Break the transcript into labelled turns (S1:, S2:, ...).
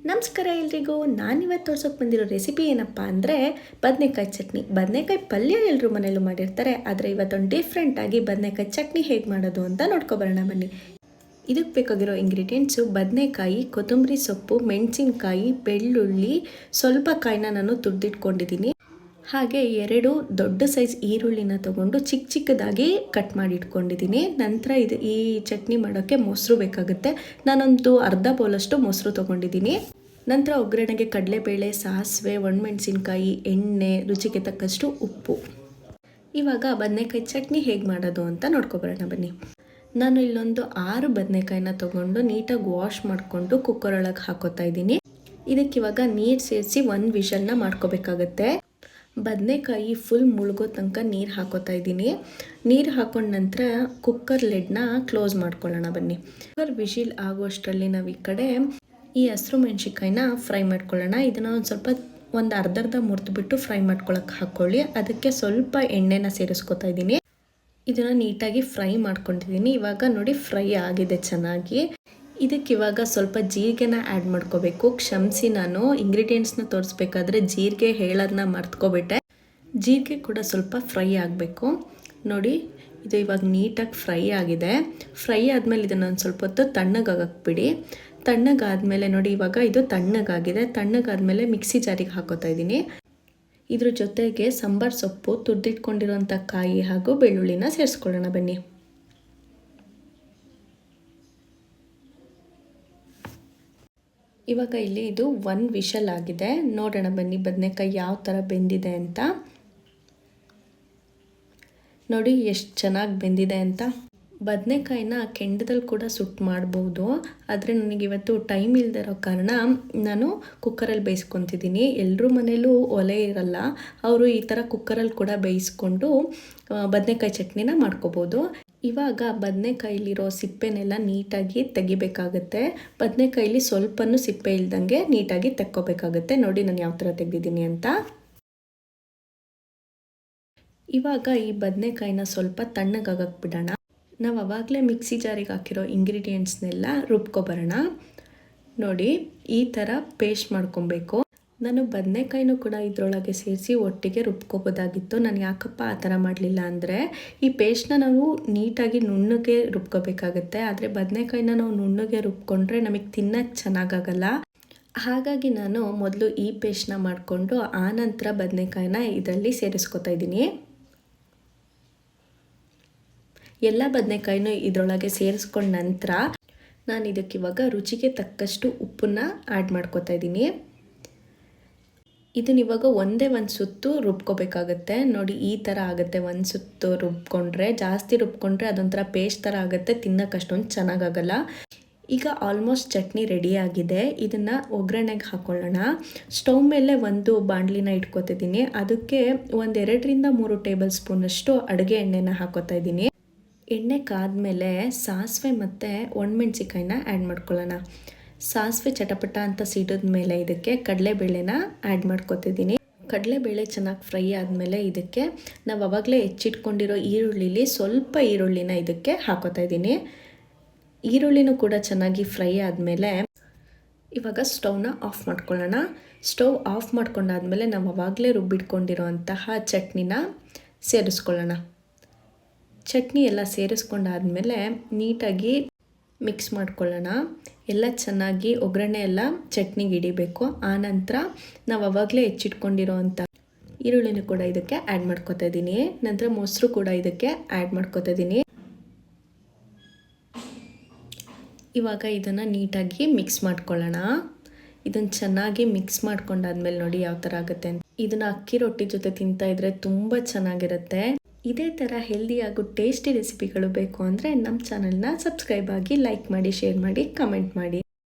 S1: ನಮಸ್ಕಾರ ಎಲ್ರಿಗೂ. ನಾನಿವತ್ತು ತೋರ್ಸೋಕೆ ಬಂದಿರೋ ರೆಸಿಪಿ ಏನಪ್ಪ ಅಂದರೆ ಬದನೆಕಾಯಿ ಚಟ್ನಿ. ಬದನೆಕಾಯಿ ಪಲ್ಯ ಎಲ್ಲರೂ ಮನೇಲೂ ಮಾಡಿರ್ತಾರೆ, ಆದರೆ ಇವತ್ತೊಂದು ಡಿಫ್ರೆಂಟಾಗಿ ಬದನೆಕಾಯಿ ಚಟ್ನಿ ಹೇಗೆ ಮಾಡೋದು ಅಂತ ನೋಡ್ಕೊಬರೋಣ ಬನ್ನಿ. ಇದಕ್ಕೆ ಬೇಕಾಗಿರೋ ಇಂಗ್ರೀಡಿಯೆಂಟ್ಸು ಬದನೆಕಾಯಿ, ಕೊತ್ತಂಬರಿ ಸೊಪ್ಪು, ಮೆಣಸಿನ್ಕಾಯಿ, ಬೆಳ್ಳುಳ್ಳಿ, ಸ್ವಲ್ಪ ಕಾಯಿನ ನಾನು ತುರಿದಿಟ್ಕೊಂಡಿದ್ದೀನಿ. ಹಾಗೆ 2 ದೊಡ್ಡ ಸೈಜ್ ಈರುಳ್ಳಿನ ತೊಗೊಂಡು ಚಿಕ್ಕ ಚಿಕ್ಕದಾಗಿ ಕಟ್ ಮಾಡಿ ಇಟ್ಕೊಂಡಿದ್ದೀನಿ. ನಂತರ ಈ ಚಟ್ನಿ ಮಾಡೋಕ್ಕೆ ಮೊಸರು ಬೇಕಾಗುತ್ತೆ. ನಾನೊಂದು ಅರ್ಧ ಬೌಲಷ್ಟು ಮೊಸರು ತೊಗೊಂಡಿದ್ದೀನಿ. ನಂತರ ಒಗ್ಗರಣೆಗೆ ಕಡಲೆಬೇಳೆ, ಸಾಸಿವೆ, ಒಣಮೆಣಸಿನ್ಕಾಯಿ, ಎಣ್ಣೆ, ರುಚಿಗೆ ತಕ್ಕಷ್ಟು ಉಪ್ಪು. ಇವಾಗ ಬದನೆಕಾಯಿ ಚಟ್ನಿ ಹೇಗೆ ಮಾಡೋದು ಅಂತ ನೋಡ್ಕೊಬರೋಣ ಬನ್ನಿ. ನಾನು ಇಲ್ಲೊಂದು 6 ಬದನೆಕಾಯಿನ ತೊಗೊಂಡು ನೀಟಾಗಿ ವಾಶ್ ಮಾಡಿಕೊಂಡು ಕುಕ್ಕರ್ ಒಳಗೆ ಹಾಕೋತಾ ಇದ್ದೀನಿ. ಇದಕ್ಕಿವಾಗ ನೀರು ಸೇರಿಸಿ 1 ವಿಷಲ್ನ ಮಾಡ್ಕೋಬೇಕಾಗತ್ತೆ. ಬದನೆಕಾಯಿ ಫುಲ್ ಮುಳುಗೋ ತನಕ ನೀರು ಹಾಕೋತಾ ಇದ್ದೀನಿ. ನೀರು ಹಾಕೊಂಡ ನಂತರ ಕುಕ್ಕರ್ ಲಿಡ್ನ ಕ್ಲೋಸ್ ಮಾಡ್ಕೊಳ್ಳೋಣ ಬನ್ನಿ. ಕುಕ್ಕರ್ ವಿಶಿಲ್ ಆಗೋಷ್ಟರಲ್ಲಿ ನಾವು ಈ ಕಡೆ ಈ ಹಸಿರು ಮೆಣಸಿನ್ಕಾಯಿನ ಫ್ರೈ ಮಾಡ್ಕೊಳ್ಳೋಣ. ಇದನ್ನು ಒಂದು ಅರ್ಧ ಮುರಿದ್ಬಿಟ್ಟು ಫ್ರೈ ಮಾಡ್ಕೊಳ್ಳೋಕೆ ಹಾಕ್ಕೊಳ್ಳಿ. ಅದಕ್ಕೆ ಸ್ವಲ್ಪ ಎಣ್ಣೆನ ಸೇರಿಸ್ಕೊತಾ ಇದ್ದೀನಿ. ಇದನ್ನು ನೀಟಾಗಿ ಫ್ರೈ ಮಾಡ್ಕೊಂಡಿದ್ದೀನಿ. ಇವಾಗ ನೋಡಿ ಫ್ರೈ ಆಗಿದೆ ಚೆನ್ನಾಗಿ. ಇದಕ್ಕಿವಾಗ ಸ್ವಲ್ಪ ಜೀರಿಗೆನ ಆ್ಯಡ್ ಮಾಡ್ಕೋಬೇಕು. ಕ್ಷಮಿಸಿ, ನಾನು ಇಂಗ್ರೀಡಿಯೆಂಟ್ಸ್ನ ತೋರಿಸ್ಬೇಕಾದ್ರೆ ಜೀರಿಗೆ ಹೇಳೋದನ್ನ ಮರ್ತ್ಕೊಬಿಟ್ಟೆ. ಜೀರಿಗೆ ಕೂಡ ಸ್ವಲ್ಪ ಫ್ರೈ ಆಗಬೇಕು. ನೋಡಿ, ಇದು ಇವಾಗ ನೀಟಾಗಿ ಫ್ರೈ ಆಗಿದೆ. ಫ್ರೈ ಆದಮೇಲೆ ಇದನ್ನು ಒಂದು ಸ್ವಲ್ಪ ಹೊತ್ತು ತಣ್ಣಗಾಗಕ್ಕೆ ಬಿಡಿ. ತಣ್ಣಗಾದಮೇಲೆ ನೋಡಿ, ಇವಾಗ ಇದು ತಣ್ಣಗಾಗಿದೆ. ತಣ್ಣಗಾದಮೇಲೆ ಮಿಕ್ಸಿ ಜಾರಿಗೆ ಹಾಕೋತಾ ಇದ್ದೀನಿ. ಇದ್ರ ಜೊತೆಗೆ ಸಾಂಬಾರು ಸೊಪ್ಪು, ತುರಿದಿಟ್ಕೊಂಡಿರೋಂಥ ಕಾಯಿ ಹಾಗೂ ಬೆಳ್ಳುಳ್ಳಿನ ಸೇರಿಸ್ಕೊಳ್ಳೋಣ ಬನ್ನಿ. ಇವಾಗ ಇಲ್ಲಿ ಇದು 1 ವಿಷಲ್ ಆಗಿದೆ. ನೋಡೋಣ ಬನ್ನಿ ಬದನೆಕಾಯಿ ಯಾವ ಥರ ಬೆಂದಿದೆ ಅಂತ. ನೋಡಿ ಎಷ್ಟು ಚೆನ್ನಾಗಿ ಬೆಂದಿದೆ ಅಂತ. ಬದನೆಕಾಯಿನ ಕೆಂಡದಲ್ಲಿ ಕೂಡ ಸುಟ್ಟು ಮಾಡ್ಬೋದು, ಆದರೆ ನನಗಿವತ್ತು ಟೈಮ್ ಇಲ್ಲದೆ ಇರೋ ಕಾರಣ ನಾನು ಕುಕ್ಕರಲ್ಲಿ ಬೇಯಿಸ್ಕೊತಿದ್ದೀನಿ. ಎಲ್ಲರ ಮನೇಲೂ ಒಲೆ ಇರಲ್ಲ, ಅವರು ಈ ಥರ ಕುಕ್ಕರಲ್ಲಿ ಕೂಡ ಬೇಯಿಸ್ಕೊಂಡು ಬದನೆಕಾಯಿ ಚಟ್ನಿನ ಮಾಡ್ಕೋಬೋದು. ಇವಾಗ ಬದನೆಕಾಯಿಲಿರೋ ಸಿಪ್ಪೆನೆಲ್ಲ ನೀಟಾಗಿ ತೆಗಿಬೇಕಾಗುತ್ತೆ. ಬದನೆಕಾಯಿಲಿ ಸ್ವಲ್ಪನೂ ಸಿಪ್ಪೆ ಇಲ್ದಂಗೆ ನೀಟಾಗಿ ತೆಕ್ಕೋಬೇಕಾಗುತ್ತೆ. ನೋಡಿ ನಾನು ಯಾವ ಥರ ತೆಗೆದಿದ್ದೀನಿ ಅಂತ. ಇವಾಗ ಈ ಬದನೆಕಾಯಿನ ಸ್ವಲ್ಪ ತಣ್ಣಗಾಗಕ್ಕೆ ಬಿಡೋಣ. ನಾವು ಆವಾಗಲೇ ಮಿಕ್ಸಿ ಜಾರಿಗೆ ಹಾಕಿರೋ ಇಂಗ್ರೀಡಿಯೆಂಟ್ಸ್ನೆಲ್ಲ ರುಬ್ಕೊಬರೋಣ. ನೋಡಿ ಈ ಥರ ಪೇಸ್ಟ್ ಮಾಡ್ಕೊಬೇಕು. ನಾನು ಬದನೆಕಾಯಿನೂ ಕೂಡ ಇದರೊಳಗೆ ಸೇರಿಸಿ ಒಟ್ಟಿಗೆ ರುಬ್ಕೋಬೋದಾಗಿತ್ತು. ನಾನು ಯಾಕಪ್ಪ ಆ ಥರ ಮಾಡಲಿಲ್ಲ ಅಂದರೆ, ಈ ಪೇಸ್ಟ್ನ ನಾವು ನೀಟಾಗಿ ನುಣ್ಣಗೆ ರುಬ್ಕೋಬೇಕಾಗತ್ತೆ. ಆದರೆ ಬದನೆಕಾಯಿನ ನಾವು ನುಣ್ಣಗೆ ರುಬ್ಕೊಂಡ್ರೆ ನಮಗೆ ತಿನ್ನೋಕ್ಕೆ ಚೆನ್ನಾಗಾಗಲ್ಲ. ಹಾಗಾಗಿ ನಾನು ಮೊದಲು ಈ ಪೇಸ್ಟ್ನ ಮಾಡಿಕೊಂಡು ಆನಂತರ ಬದನೆಕಾಯಿನ ಇದರಲ್ಲಿ ಸೇರಿಸ್ಕೊತಾ ಇದ್ದೀನಿ. ಎಲ್ಲ ಬದನೆಕಾಯಿನೂ ಇದರೊಳಗೆ ಸೇರಿಸ್ಕೊಂಡ ನಂತರ ನಾನು ಇದಕ್ಕಿವಾಗ ರುಚಿಗೆ ತಕ್ಕಷ್ಟು ಉಪ್ಪನ್ನು ಆ್ಯಡ್ ಮಾಡ್ಕೊತಾ ಇದ್ದೀನಿ. ಇದನ್ನ ಇವಾಗ ಒಂದೇ ಒಂದು ಸುತ್ತು ರುಬ್ಕೋಬೇಕಾಗತ್ತೆ. ನೋಡಿ ಈ ಥರ ಆಗುತ್ತೆ. ಒಂದು ಸುತ್ತು ರುಬ್ಕೊಂಡ್ರೆ, ಜಾಸ್ತಿ ರುಬ್ಕೊಂಡ್ರೆ ಅದೊಂಥರ ಪೇಸ್ಟ್ ಥರ ಆಗುತ್ತೆ, ತಿನ್ನೋಕೆ ಅಷ್ಟೊಂದು ಚೆನ್ನಾಗಾಗಲ್ಲ. ಈಗ ಆಲ್ಮೋಸ್ಟ್ ಚಟ್ನಿ ರೆಡಿಯಾಗಿದೆ. ಇದನ್ನು ಒಗ್ಗರಣೆಗೆ ಹಾಕೊಳ್ಳೋಣ. ಸ್ಟವ್ ಮೇಲೆ ಒಂದು ಬಾಣಲಿನ ಇಟ್ಕೊತಿದ್ದೀನಿ. ಅದಕ್ಕೆ 2-3 ಟೇಬಲ್ ಸ್ಪೂನಷ್ಟು ಅಡುಗೆ ಎಣ್ಣೆನ ಹಾಕೋತಾ ಇದ್ದೀನಿ. ಎಣ್ಣೆ ಕಾದ್ಮೇಲೆ ಸಾಸಿವೆ ಮತ್ತು ಒಣಮೆಣ್ಸಿಕಾಯಿನ ಆ್ಯಡ್ ಮಾಡ್ಕೊಳ್ಳೋಣ. ಸಾಸಿವೆ ಚಟಪಟ ಅಂತ ಸಿಡಿದ ಮೇಲೆ ಇದಕ್ಕೆ ಕಡಲೆಬೇಳೆನ ಆ್ಯಡ್ ಮಾಡ್ಕೊತಿದ್ದೀನಿ. ಕಡಲೆಬೇಳೆ ಚೆನ್ನಾಗಿ ಫ್ರೈ ಆದಮೇಲೆ ಇದಕ್ಕೆ ನಾವು ಆವಾಗಲೇ ಹೆಚ್ಚಿಟ್ಕೊಂಡಿರೋ ಈರುಳ್ಳಿಲಿ ಸ್ವಲ್ಪ ಈರುಳ್ಳಿನ ಇದಕ್ಕೆ ಹಾಕೋತಾ ಇದ್ದೀನಿ. ಈರುಳ್ಳಿನೂ ಕೂಡ ಚೆನ್ನಾಗಿ ಫ್ರೈ ಆದಮೇಲೆ ಇವಾಗ ಸ್ಟವ್ನ ಆಫ್ ಮಾಡ್ಕೊಳ್ಳೋಣ. ಸ್ಟವ್ ಆಫ್ ಮಾಡ್ಕೊಂಡಾದ್ಮೇಲೆ ನಾವು ಆವಾಗಲೇ ರುಬ್ಬಿಟ್ಕೊಂಡಿರೋ ಅಂತಹ ಚಟ್ನಿನ ಸೇರಿಸ್ಕೊಳ್ಳೋಣ. ಚಟ್ನಿ ಎಲ್ಲ ಸೇರಿಸ್ಕೊಂಡಾದ್ಮೇಲೆ ನೀಟಾಗಿ ಮಿಕ್ಸ್ ಮಾಡ್ಕೊಳ್ಳೋಣ. ಎಲ್ಲ ಚೆನ್ನಾಗಿ ಒಗ್ಗರಣೆ ಎಲ್ಲ ಚಟ್ನಿಗೆ ಹಿಡಿಬೇಕು. ಆನಂತರ ನಾವು ಆವಾಗಲೇ ಹೆಚ್ಚಿಟ್ಕೊಂಡಿರೋ ಅಂಥ ಈರುಳ್ಳಿನೂ ಕೂಡ ಇದಕ್ಕೆ ಆ್ಯಡ್ ಮಾಡ್ಕೊತಾ ಇದ್ದೀನಿ. ನಂತರ ಮೊಸರು ಕೂಡ ಇದಕ್ಕೆ ಆ್ಯಡ್ ಮಾಡ್ಕೊತಾ ಇದ್ದೀನಿ. ಇವಾಗ ಇದನ್ನು ನೀಟಾಗಿ ಮಿಕ್ಸ್ ಮಾಡ್ಕೊಳ್ಳೋಣ. ಇದನ್ನು ಚೆನ್ನಾಗಿ ಮಿಕ್ಸ್ ಮಾಡ್ಕೊಂಡಾದ್ಮೇಲೆ ನೋಡಿ ಯಾವ ಥರ ಆಗುತ್ತೆ ಅಂತ. ಇದನ್ನು ಅಕ್ಕಿ ರೊಟ್ಟಿ ಜೊತೆ ತಿಂತಾಯಿದ್ರೆ ತುಂಬ ಚೆನ್ನಾಗಿರುತ್ತೆ. ಇದೇ ಥರ ಹೆಲ್ದಿ ಹಾಗೂ ಟೇಸ್ಟಿ ರೆಸಿಪಿಗಳು ಬೇಕು ಅಂದರೆ ನಮ್ಮ ಚಾನಲ್ನ ಸಬ್ಸ್ಕ್ರೈಬ್ ಆಗಿ, ಲೈಕ್ ಮಾಡಿ, ಶೇರ್ ಮಾಡಿ, ಕಮೆಂಟ್ ಮಾಡಿ.